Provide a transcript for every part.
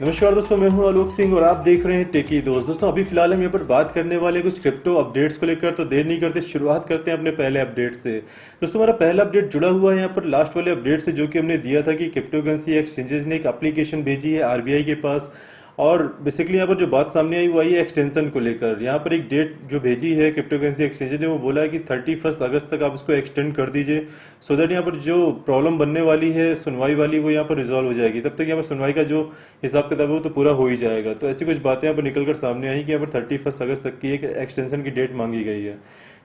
नमस्कार दोस्तों, मैं हूं आलोक सिंह और आप देख रहे हैं टेकी दोस्त। दोस्तों अभी फिलहाल हम यहाँ पर बात करने वाले कुछ क्रिप्टो अपडेट्स को लेकर, तो देर नहीं करते शुरुआत करते हैं अपने पहले अपडेट से। दोस्तों हमारा पहला अपडेट जुड़ा हुआ है यहाँ पर लास्ट वाले अपडेट से, जो कि हमने दिया था कि क्रिप्टो करेंसी एक्सचेंजेस ने एक एप्लीकेशन भेजी है आरबीआई के पास। और बेसिकली यहाँ पर जो बात सामने आई वो आई है एक्सटेंशन को लेकर। यहाँ पर एक डेट जो भेजी है क्रिप्टो करेंसी एक्सचेंज ने, वो बोला है कि 31 अगस्त तक आप इसको एक्सटेंड कर दीजिए, सो दैट यहाँ पर जो प्रॉब्लम बनने वाली है सुनवाई वाली वो यहाँ पर रिजॉल्व हो जाएगी। तब तक यहाँ पर सुनवाई का जो हिसाब किताब है वो तो पूरा हो ही जाएगा। तो ऐसी कुछ बातें यहाँ पर निकल कर सामने आई कि यहाँ पर 31 अगस्त तक की एक एक्सटेंशन की डेट मांगी गई है।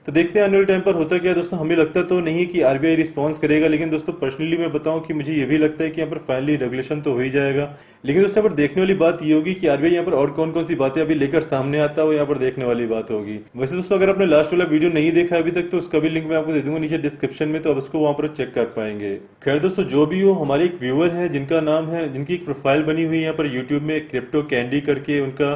तो देखते हैं आने वाले टाइम पर होता क्या है। दोस्तों हमें लगता तो नहीं है कि आरबीआई रिस्पॉन्स करेगा, लेकिन दोस्तों पर्सनली मैं बताऊं कि मुझे ये भी लगता है कि यहाँ पर फाइनली रेगुलेशन तो हो ही जाएगा। लेकिन दोस्तों यहाँ पर देखने वाली बात ये होगी कि आरबीआई यहाँ पर और कौन कौन सी बातें अभी लेकर सामने आता है, वो यहाँ पर देखने वाली बात होगी। वैसे दोस्तों अगर आपने लास्ट वाला वीडियो नहीं देखा अभी तक, तो उसका भी लिंक मैं आपको दे दूंगा नीचे डिस्क्रिप्शन में, तो आप उसको वहां पर चेक कर पाएंगे। खैर दोस्तों जो भी हो, हमारे एक व्यूअर है जिनका नाम है, जिनकी एक प्रोफाइल बनी हुई है यहाँ पर यूट्यूब में, क्रिप्टो कैंडी करके उनका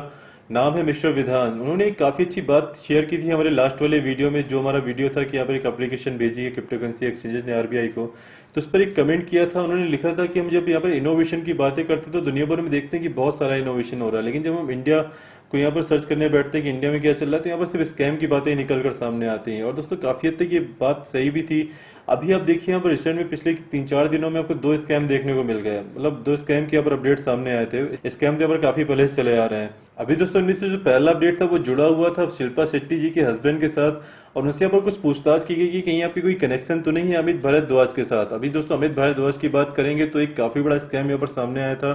नाम है, मिस्टर विधान। उन्होंने एक काफ़ी अच्छी बात शेयर की थी हमारे लास्ट वाले वीडियो में, जो हमारा वीडियो था कि यहाँ पर एक एप्लीकेशन भेजी है क्रिप्टो करेंसी एक्सचेंजेस ने आरबीआई को। तो उस पर एक कमेंट किया था, उन्होंने लिखा था कि हम जब यहाँ पर इनोवेशन की बातें करते तो दुनिया भर में देखते हैं कि बहुत सारा इनोवेशन हो रहा है, लेकिन जब हम इंडिया को यहाँ पर सर्च करने बैठते हैं कि इंडिया में क्या चल रहा है, तो यहाँ पर सिर्फ स्कैम की बातें निकल कर सामने आती हैं। और दोस्तों काफ़ी हद तक ये बात सही भी थी। अभी आप देखिए यहाँ पर रिसेंट में पिछले 3-4 दिनों में आपको 2 स्कैम देखने को मिल गए, मतलब 2 स्कैम के यहाँ पर अपडेट सामने आए थे। स्कैम तो यहाँ पर काफी पहले से चले आ रहे हैं। अभी दोस्तों इनमें से जो पहला अपडेट था वो जुड़ा हुआ था शिल्पा शेट्टी जी के हस्बैंड के साथ, और उनसे यहाँ पर कुछ पूछताछ की गई कि कहीं आपकी कोई कनेक्शन तो नहीं है अमित भारद्वाज के साथ। अभी दोस्तों अमित भारद्वाज की बात करेंगे तो एक काफी बड़ा स्कैम यहाँ पर सामने आया था।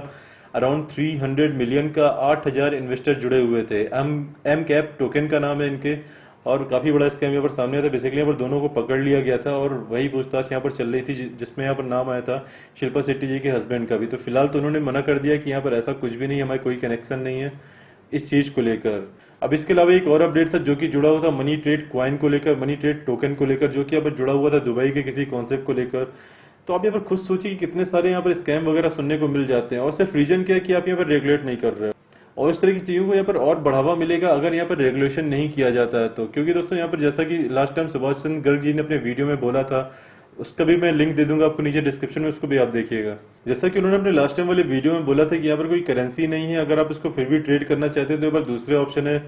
अराउंड 300 मिलियन का 8,000 इन्वेस्टर जुड़े हुए थे। एम कैप टोकन का नाम है इनके, और काफी बड़ा स्कैम यहाँ पर सामने आया था। बेसिकली यहाँ पर दोनों को पकड़ लिया गया था और वही पूछताछ यहाँ पर चल रही थी, जिसमें यहाँ पर नाम आया था शिल्पा शेट्टी जी के हस्बैंड का भी। तो फिलहाल तो उन्होंने मना कर दिया कि यहाँ पर ऐसा कुछ भी नहीं है, हमारा कोई कनेक्शन नहीं है इस चीज को लेकर। अब इसके अलावा एक और अपडेट था जो कि जुड़ा हुआ था मनी ट्रेड क्वाइन को लेकर, मनी ट्रेड टोकन को लेकर, जो कि यहाँ पर जुड़ा हुआ था दुबई के किसी कॉन्सेप्ट को लेकर। तो आप यहाँ पर खुद सोचिए कि कितने सारे यहाँ पर स्कैम वगैरह सुनने को मिल जाते हैं, और सिर्फ रीजन क्या है कि आप यहाँ पर रेगुलेट नहीं कर रहे हो। और इस तरह की चीज़ों को यहाँ पर और बढ़ावा मिलेगा अगर यहाँ पर रेगुलेशन नहीं किया जाता है तो। क्योंकि दोस्तों यहाँ पर जैसा कि लास्ट टाइम सुभाष चंद्र गर्ग जी ने अपने वीडियो में बोला था, उसका भी मैं लिंक दे दूंगा आपको नीचे डिस्क्रिप्शन में, उसको भी आप देखिएगा। जैसा कि उन्होंने अपने लास्ट टाइम वाले वीडियो में बोला था कि यहाँ पर कोई करेंसी नहीं है, अगर आप इसको फिर भी ट्रेड करना चाहते हैं तो यहाँ पर दूसरे ऑप्शन है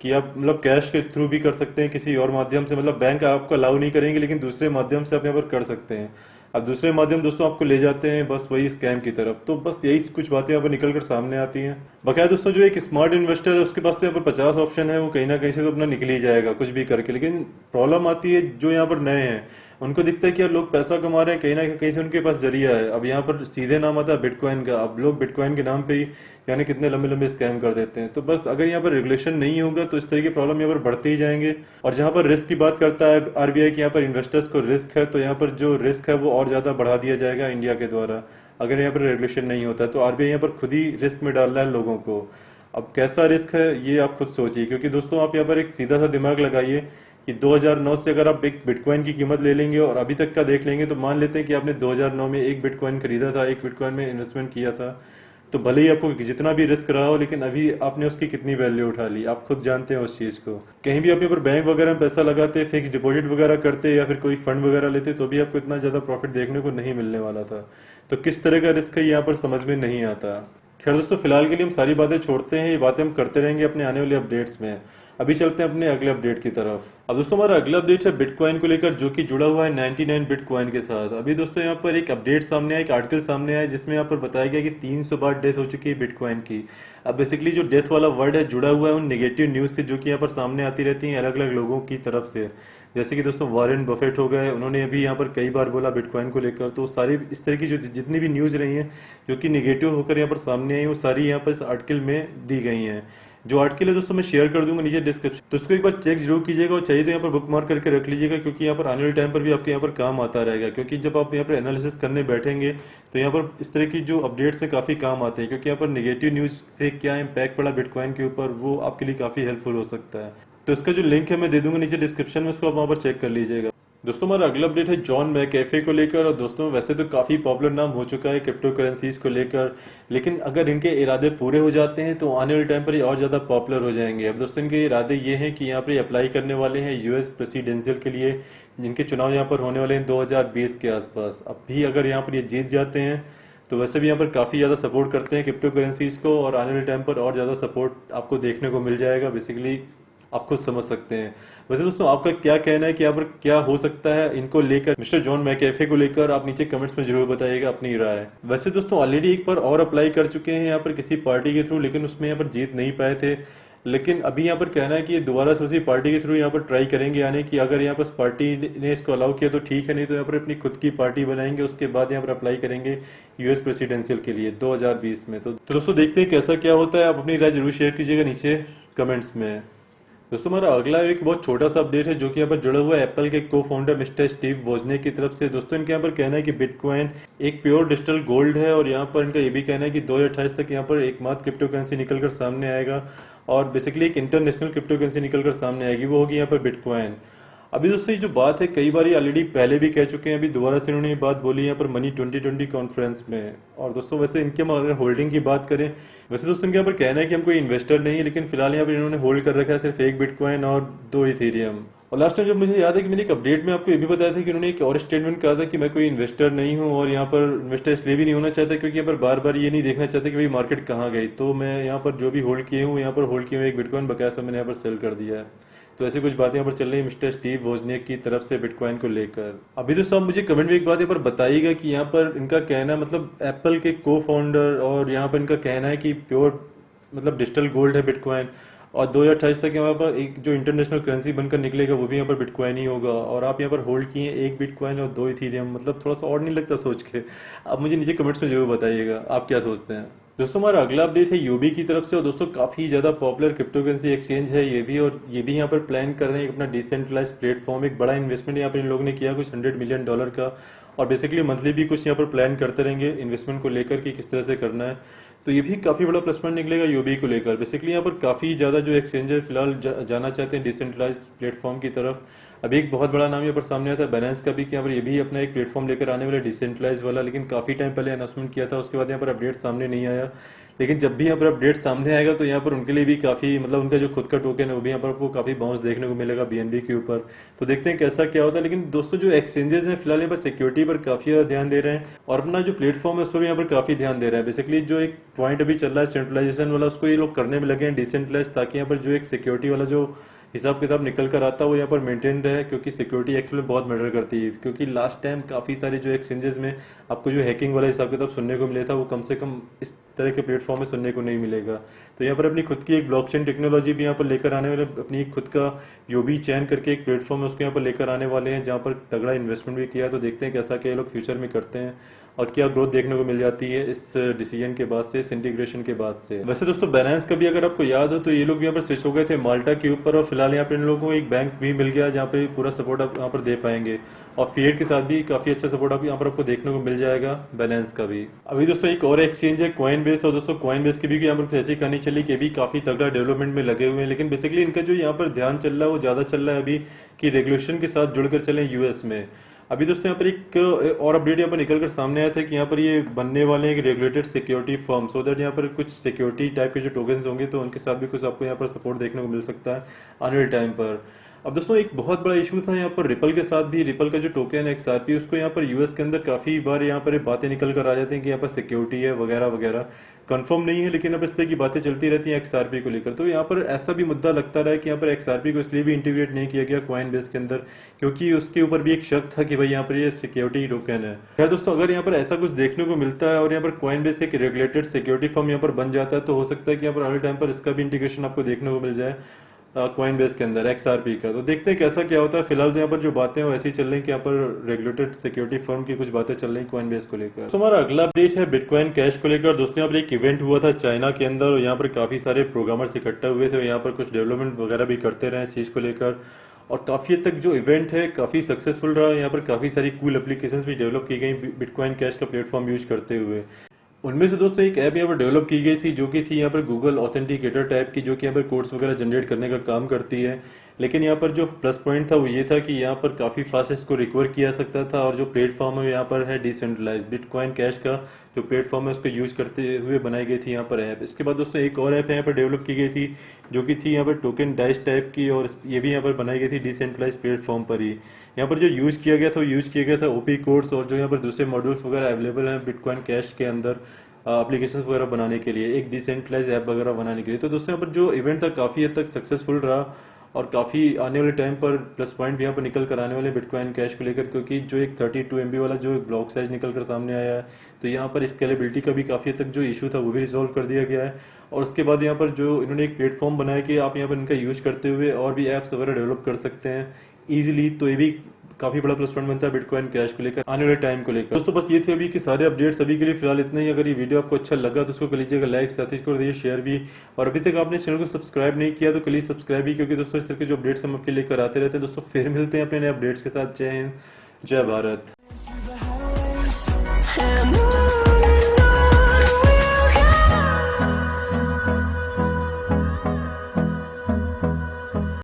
कि आप मतलब कैश के थ्रू भी कर सकते हैं, किसी और माध्यम से, मतलब बैंक आपको अलाउ नहीं करेंगे लेकिन दूसरे माध्यम से आप यहाँ पर कर सकते हैं। अब दूसरे माध्यम दोस्तों आपको ले जाते हैं बस वही स्कैम की तरफ। तो बस यही कुछ बातें यहाँ पर निकल कर सामने आती हैं। बकाया दोस्तों जो एक स्मार्ट इन्वेस्टर है उसके पास तो यहाँ पर 50 ऑप्शन है, वो कहीं ना कहीं से तो अपना निकल ही जाएगा कुछ भी करके। लेकिन प्रॉब्लम आती है जो यहाँ पर नए हैं, उनको दिखता है कि यार लोग पैसा कमा रहे हैं, कहीं ना कहीं से उनके पास जरिया है। अब यहाँ पर सीधे नाम आता है बिटकॉइन का, अब लोग बिटकॉइन के नाम पे ही यानी कितने लंबे लंबे स्कैम कर देते हैं। तो बस अगर यहाँ पर रेगुलेशन नहीं होगा तो इस तरह की प्रॉब्लम यहाँ पर बढ़ते ही जाएंगे। और जहाँ पर रिस्क की बात करता है आरबीआई की, यहाँ पर इन्वेस्टर्स को रिस्क है, तो यहाँ पर जो रिस्क है वो और ज़्यादा बढ़ा दिया जाएगा इंडिया के द्वारा अगर यहाँ पर रेगुलेशन नहीं होता है। तो आरबीआई यहाँ पर खुद ही रिस्क में डाल रहा है लोगों को। अब कैसा रिस्क है ये आप खुद सोचिए, क्योंकि दोस्तों आप यहाँ पर एक सीधा सा दिमाग लगाइए कि 2009 से अगर आप एक बिटकॉइन की कीमत ले लेंगे और अभी तक का देख लेंगे, तो मान लेते हैं कि आपने 2009 में एक बिटकॉइन खरीदा था, एक बिटकॉइन में इन्वेस्टमेंट किया था, तो भले ही आपको जितना भी रिस्क रहा हो, लेकिन अभी आपने उसकी कितनी वैल्यू उठा ली आप खुद जानते हैं उस चीज़ को। कहीं भी आप यहाँ पर बैंक वगैरह में पैसा लगाते, फिक्स डिपॉजिट वगैरह करते या फिर कोई फंड वगैरह लेते, तो भी आपको इतना ज़्यादा प्रॉफिट देखने को नहीं मिलने वाला था। तो किस तरह का रिस्क है यहाँ पर समझ में नहीं आता। खैर दोस्तों फिलहाल के लिए हम सारी बातें छोड़ते हैं, ये बातें हम करते रहेंगे अपने आने वाले अपडेट्स में। अभी चलते हैं अपने अगले अपडेट की तरफ। अब दोस्तों हमारा अगला अपडेट है बिटकॉइन को लेकर, जो कि जुड़ा हुआ है 99 बिटकॉइन के साथ। अभी दोस्तों यहाँ पर एक अपडेट सामने आया, एक आर्टिकल सामने आया, जिसमें यहाँ पर बताया गया कि 300 बार डेथ हो चुकी है बिटकॉइन की। अब बेसिकली जो डेथ वाला वर्ड है जुड़ा हुआ है उन नेगेटिव न्यूज से, जो कि यहाँ पर सामने आती रहती हैं अलग अलग लोगों की तरफ से। जैसे कि दोस्तों वॉरेन बफेट हो गए, उन्होंने अभी यहाँ पर कई बार बोला बिटकॉइन को लेकर। तो सारी इस तरह की जो जितनी भी न्यूज रही हैं जो कि निगेटिव होकर यहाँ पर सामने आई, वो सारी यहाँ पर इस आर्टिकल में दी गई हैं। जो आर्टिकल है दोस्तों मैं शेयर कर दूंगा नीचे डिस्क्रिप्शन, तो उसको एक बार चेक जरूर कीजिएगा, और चाहिए तो यहाँ पर बुक मार्क करके रख लीजिएगा, क्योंकि यहाँ पर आने वाले टाइम पर भी आपके यहाँ पर काम आता रहेगा। क्योंकि जब आप यहाँ पर एनालिसिस करने बैठेंगे तो यहाँ पर इस तरह की जो अपडेट्स हैं काफ़ी काम आते हैं, क्योंकि यहाँ पर नेगेटिव न्यूज़ से क्या इम्पैक्ट पड़ा बिटकॉइन के ऊपर वो आपके लिए काफ़ी हेल्पफुल हो सकता है। तो इसका जो लिंक है मैं दे दूंगा नीचे डिस्क्रिप्शन में, उसको आप वहाँ पर चेक कर लीजिएगा। दोस्तों हमारा अगला अपडेट है जॉन मैकेफे को लेकर। और दोस्तों वैसे तो काफ़ी पॉपुलर नाम हो चुका है क्रिप्टो करेंसीज को लेकर, लेकिन अगर इनके इरादे पूरे हो जाते हैं तो आने वाले टाइम पर ये और ज़्यादा पॉपुलर हो जाएंगे। अब दोस्तों इनके इरादे ये हैं कि यहाँ पर अप्लाई करने वाले हैं यूएस प्रेसिडेंशियल के लिए, जिनके चुनाव यहाँ पर होने वाले हैं 2020 के आसपास। अब भी अगर यहाँ पर ये जीत जाते हैं तो वैसे भी यहाँ पर काफ़ी ज़्यादा सपोर्ट करते हैं क्रिप्टो करेंसीज को, और आने वाले टाइम पर और ज़्यादा सपोर्ट आपको देखने को मिल जाएगा। बेसिकली आप खुद समझ सकते हैं। वैसे दोस्तों आपका क्या कहना है कि यहाँ पर क्या हो सकता है इनको लेकर, मिस्टर जॉन मैकेफे को लेकर? आप नीचे कमेंट्स में जरूर बताइएगा अपनी राय। वैसे दोस्तों ऑलरेडी एक बार और अप्लाई कर चुके हैं यहाँ पर किसी पार्टी के थ्रू, लेकिन उसमें यहाँ पर जीत नहीं पाए थे। लेकिन अभी यहाँ पर कहना है कि ये दोबारा से उसी पार्टी के थ्रू यहाँ पर ट्राई करेंगे, यानी कि अगर यहाँ पर पार्टी ने इसको अलाउ किया तो ठीक है, नहीं तो यहाँ पर अपनी खुद की पार्टी बनाएंगे, उसके बाद यहाँ पर अप्लाई करेंगे यूएस प्रेसिडेंशियल के लिए 2020 में। तो दोस्तों देखते हैं कैसा क्या होता है। आप अपनी राय जरूर शेयर कीजिएगा नीचे कमेंट्स में। दोस्तों हमारा अगला एक बहुत छोटा सा अपडेट है जो कि यहाँ पर जुड़ा हुआ है एप्पल के को फाउंडर मिस्टर स्टीव वोजनिक की तरफ से। दोस्तों इनके यहाँ पर कहना है कि बिटकॉइन एक प्योर डिजिटल गोल्ड है, और यहाँ पर इनका ये भी कहना है कि 2028 तक यहाँ पर एकमात्र क्रिप्टो करेंसी निकल कर सामने आएगा, और बेसिकली एक इंटरनेशनल क्रिप्टो करेंसी निकल कर सामने आएगी, वो होगी यहाँ पर बिटकॉइन। अभी दोस्तों ये जो बात है कई बार ऑलरेडी पहले भी कह चुके हैं, अभी दोबारा से इन्होंने ये बात बोली यहाँ पर मनी 2020 कॉन्फ्रेंस में। और दोस्तों वैसे इनके हम अगर होल्डिंग की बात करें, वैसे दोस्तों इनके यहाँ पर कहना है कि हम कोई इन्वेस्टर नहीं है, लेकिन फिलहाल यहाँ पर इन्होंने होल्ड कर रखा है सिर्फ एक बिटकॉइन और 2 इथेरियम। और लास्ट टाइम जब मुझे याद है कि मैंने एक अपडेट में आपको ये भी बताया था कि उन्होंने एक और स्टेटमेंट कहा था कि मैं कोई इन्वेस्टर नहीं हूँ, और यहाँ पर इन्वेस्टर इसलिए भी नहीं होना चाहता क्योंकि यहाँ पर बार बार ये नहीं देखना चाहते कि भाई मार्केट कहाँ गई, तो मैं यहाँ पर जो भी होल्ड किए हूँ यहाँ पर होल्ड किए हुए एक बिटकॉइन बकाया सब मैंने यहाँ पर सेल कर दिया है। तो ऐसी कुछ बातें यहाँ पर चल रही है मिस्टर स्टीव वोजनिक की तरफ से बिटकॉइन को लेकर। अभी दोस्तों आप मुझे कमेंट में एक बात यहाँ पर बताइएगा कि यहाँ पर इनका कहना मतलब एप्पल के को फाउंडर, और यहाँ पर इनका कहना है कि प्योर मतलब डिजिटल गोल्ड है बिटकॉइन, और 2028 तक यहाँ पर एक जो इंटरनेशनल करेंसी बनकर निकलेगा वो भी यहाँ पर बिटकॉइन ही होगा, और आप यहाँ पर होल्ड किए एक बिटकॉइन और 2 इथीरियम, मतलब थोड़ा सा और नहीं लगता सोच के? आप मुझे नीचे कमेंट्स में जरूर बताइएगा आप क्या सोचते हैं। दोस्तों हमारा अगला अपडेट है यूबी की तरफ से, और दोस्तों काफ़ी ज़्यादा पॉपुलर क्रिप्टो करेंसी एक्सचेंज है ये भी, और ये भी यहाँ पर प्लान कर रहे हैं अपना डिसेंट्रलाइज प्लेटफॉर्म। एक बड़ा इन्वेस्टमेंट यहाँ पर इन लोगों ने किया कुछ $100 मिलियन का, और बेसिकली मंथली भी कुछ यहाँ पर प्लान करते रहेंगे इन्वेस्टमेंट को लेकर कि किस तरह से करना है। तो ये भी काफ़ी बड़ा प्लस पॉइंट निकलेगा यूबी को लेकर। बेसिकली यहाँ पर काफ़ी ज़्यादा जो एक्सचेंजर फिलहाल जाना चाहते हैं डिसेंट्रलाइज प्लेटफॉर्म की तरफ। अभी एक बहुत बड़ा नाम यहाँ पर सामने आता है बैलेंस का भी, कि यहाँ पर ये भी अपना एक प्लेटफॉर्म लेकर आने वाला डिसेंट्रलाइज वाला, लेकिन काफ़ी टाइम पहले अनाउंसमेंट किया था, उसके बाद यहाँ पर अपडेट सामने नहीं आया। लेकिन जब भी यहाँ पर अपडेट सामने आएगा तो यहाँ पर उनके लिए भी काफ़ी मतलब उनका जो खुद का टोकन है वो भी यहाँ पर आपको काफ़ी बाउंस देखने को मिलेगा बीएनबी के ऊपर। तो देखते हैं कैसा क्या होता है। लेकिन दोस्तों जो एक्सचेंजेस हैं फिलहाल यहाँ पर सिक्योरिटी पर काफ़ी ज़्यादा ध्यान दे रहे हैं, और अपना जो प्लेटफॉर्म है उस पर भी यहाँ पर काफ़ी ध्यान दे रहे हैं। बेसिकली जो एक पॉइंट अभी चल रहा है सेंट्रलाइजेशन वाला, उसको ये लोग करने में लगे हैं डिसेंट्रलाइज, ताकि यहाँ पर जो एक सिक्योरिटी वाला जो हिसाब किताब निकल कर आता है वो यहाँ पर मेंटेन रहे, क्योंकि सिक्योरिटी एक्चुअली बहुत मैटर करती है। क्योंकि लास्ट टाइम काफ़ी सारे जो एक्सचेंजेस में आपको जो हैकिंग वाला हिसाब किताब सुनने को मिला था वो कम से कम इस तरह के प्लेटफॉर्म में सुनने को नहीं मिलेगा। तो यहाँ पर अपनी खुद की एक ब्लॉकचेन टेक्नोलॉजी भी यहाँ पर लेकर आने वाले, अपनी एक खुद का यूबी चैन करके एक प्लेटफॉर्म है उसको यहाँ पर लेकर आने वाले हैं, जहाँ पर तगड़ा इन्वेस्टमेंट भी किया। तो देखते हैं कैसा क्या ये लोग फ्यूचर में करते हैं और क्या ग्रोथ देखने को मिल जाती है इस डिसीजन के बाद से, इस इंटीग्रेशन के बाद से। वैसे दोस्तों बैलेंस का भी अगर आपको याद हो तो ये लोग यहाँ पर स्विच हो गए थे माल्टा के ऊपर, और फिलहाल यहाँ पर इन लोगों को एक बैंक भी मिल गया जहाँ पे पूरा सपोर्ट आप यहाँ पर दे पाएंगे, और फिएट के साथ भी काफी अच्छा सपोर्ट आप यहाँ पर आपको देखने को मिल जाएगा बैलेंस का भी। अभी दोस्तों एक और एक्सचेंज है कॉइन बेस, और दोस्तों कॉइन बेस की भी यहाँ पर ऐसी कहानी चली कि भी काफी तगड़ा डेवलपमेंट में लगे हुए हैं। लेकिन बेसिकली इनका जो यहाँ पर ध्यान चल रहा है वो ज्यादा चल रहा है अभी कि रेगुलेशन के साथ जुड़कर चले यूएस में। अभी दोस्तों यहाँ पर एक और अपडेट यहाँ पर निकल कर सामने आया था कि यहाँ पर ये बनने वाले हैं regulated security firm, so that यहाँ पर कुछ सिक्योरिटी टाइप के जो टोकन्स होंगे तो उनके साथ भी कुछ आपको यहाँ पर सपोर्ट देखने को मिल सकता है आने वाले टाइम पर। अब दोस्तों एक बहुत बड़ा इशू था यहाँ पर रिपल के साथ भी, रिपल का जो टोकन है एक्सआरपी, उसको यहाँ पर यूएस के अंदर काफी बार यहाँ पर बातें निकल कर आ जाती हैं कि यहाँ पर सिक्योरिटी है वगैरह वगैरह, कंफर्म नहीं है, लेकिन अब इस तरह की बातें चलती रहती हैं एक्सआरपी को लेकर। तो यहाँ पर ऐसा भी मुद्दा लगता रहा है कि यहाँ पर एक्सआरपी को इसलिए भी इंटीग्रेट नहीं किया गया कॉइन बेस के अंदर क्योंकि उसके ऊपर भी एक शक था कि भाई यहाँ पर ये सिक्योरिटी टोकन है। खैर दोस्तों अगर यहाँ पर ऐसा कुछ देखने को मिलता है और यहाँ पर कॉइन बेस एक रेगुलेटेड सिक्योरिटी फर्म यहाँ पर बन जाता है तो हो सकता है कि यहाँ पर अगले टाइम पर इसका भी इंटीग्रेशन आपको देखने को मिल जाए कॉइन बेस के अंदर एक्सआरपी का। तो देखते हैं कैसा क्या होता है। फिलहाल तो यहाँ पर जो बातें हैं वो ऐसी चल रही हैं कि यहाँ पर रेगुलेटेड सिक्योरिटी फर्म की कुछ बातें चल रही कॉइन बेस को लेकर। तो हमारा अगला अपडेट है बिटकॉइन कैश को लेकर। दोस्तों यहाँ पर एक इवेंट हुआ था चाइना के अंदर और यहाँ पर काफी सारे प्रोग्रामर्स इकट्ठा हुए थे और यहाँ पर कुछ डेवलपमेंट वगैरह भी करते रहे इस चीज को लेकर, और काफी हद तक जो इवेंट है काफी सक्सेसफुल रहा। यहाँ पर काफी सारी कूल एप्लीकेशंस भी डेवलप की गई बिटकॉइन कैश का प्लेटफॉर्म यूज करते हुए। उनमें से दोस्तों एक ऐप यहाँ पर डेवलप की गई थी जो कि थी यहाँ पर गूगल ऑथेंटिकेटर टाइप की, जो कि यहाँ पर कोड्स वगैरह जनरेट करने का काम करती है। लेकिन यहाँ पर जो प्लस पॉइंट था वो ये था कि यहाँ पर काफ़ी फास्ट इसको रिकवर किया सकता था, और जो प्लेटफॉर्म है यहाँ पर है डिसेंट्रलाइज बिटकॉइन कैश का जो प्लेटफॉर्म है उसको यूज़ करते हुए बनाई गई थी यहाँ पर ऐप। इसके बाद दोस्तों एक और ऐप यहाँ पर डेवलप की गई थी जो कि थी यहाँ पर टोकन डाइस टाइप की, और ये भी यहाँ पर बनाई गई थी डिसेंट्रलाइज प्लेटफॉर्म पर ही। यहाँ पर जो यूज़ किया गया था वो यूज़ किया गया था ओपी कोड्स, और जो यहाँ पर दूसरे मॉड्यूल्स वगैरह अवेलेबल हैं बिटकॉइन कैश के अंदर एप्लीकेशन वगैरह बनाने के लिए, एक डिसेंट्रलाइज ऐप वगैरह बनाने के लिए। तो दोस्तों यहाँ पर जो इवेंट था काफ़ी हद तक सक्सेसफुल रहा, और काफ़ी आने वाले टाइम पर प्लस पॉइंट भी यहाँ पर निकल कर आने वाले बिटकॉइन कैश को लेकर, क्योंकि जो एक 32 MB वाला जो एक ब्लॉक साइज निकल कर सामने आया है, तो यहाँ पर स्केलेबिलिटी का भी काफ़ी हद तक जो इशू था वो भी रिजॉल्व कर दिया गया है। और उसके बाद यहाँ पर जो इन्होंने एक प्लेटफॉर्म बनाया कि आप यहाँ पर इनका यूज करते हुए और भी ऐप्स वगैरह डेवलप कर सकते हैं ईजिली, तो ये भी काफी बड़ा प्लस पॉइंट बनता है बिटकॉइन कैश को लेकर आने वाले टाइम को लेकर। दोस्तों बस ये थे अभी के सारे अपडेट्स, अभी के लिए फिलहाल इतना ही। अगर ये वीडियो आपको अच्छा लगा तो उसको कर लीजिएगा लाइक, साथ ही कर दीजिए शेयर भी, और अभी तक आपने चैनल को सब्सक्राइब नहीं किया तो कर लीजिए सब्सक्राइब भी, क्योंकि दोस्तों इस तरह के जो अपडेट्स हम आपके लेकर आते रहते हैं। दोस्तों फिर मिलते हैं अपने नए अपडेट्स के साथ। जय हिंद, जय भारत।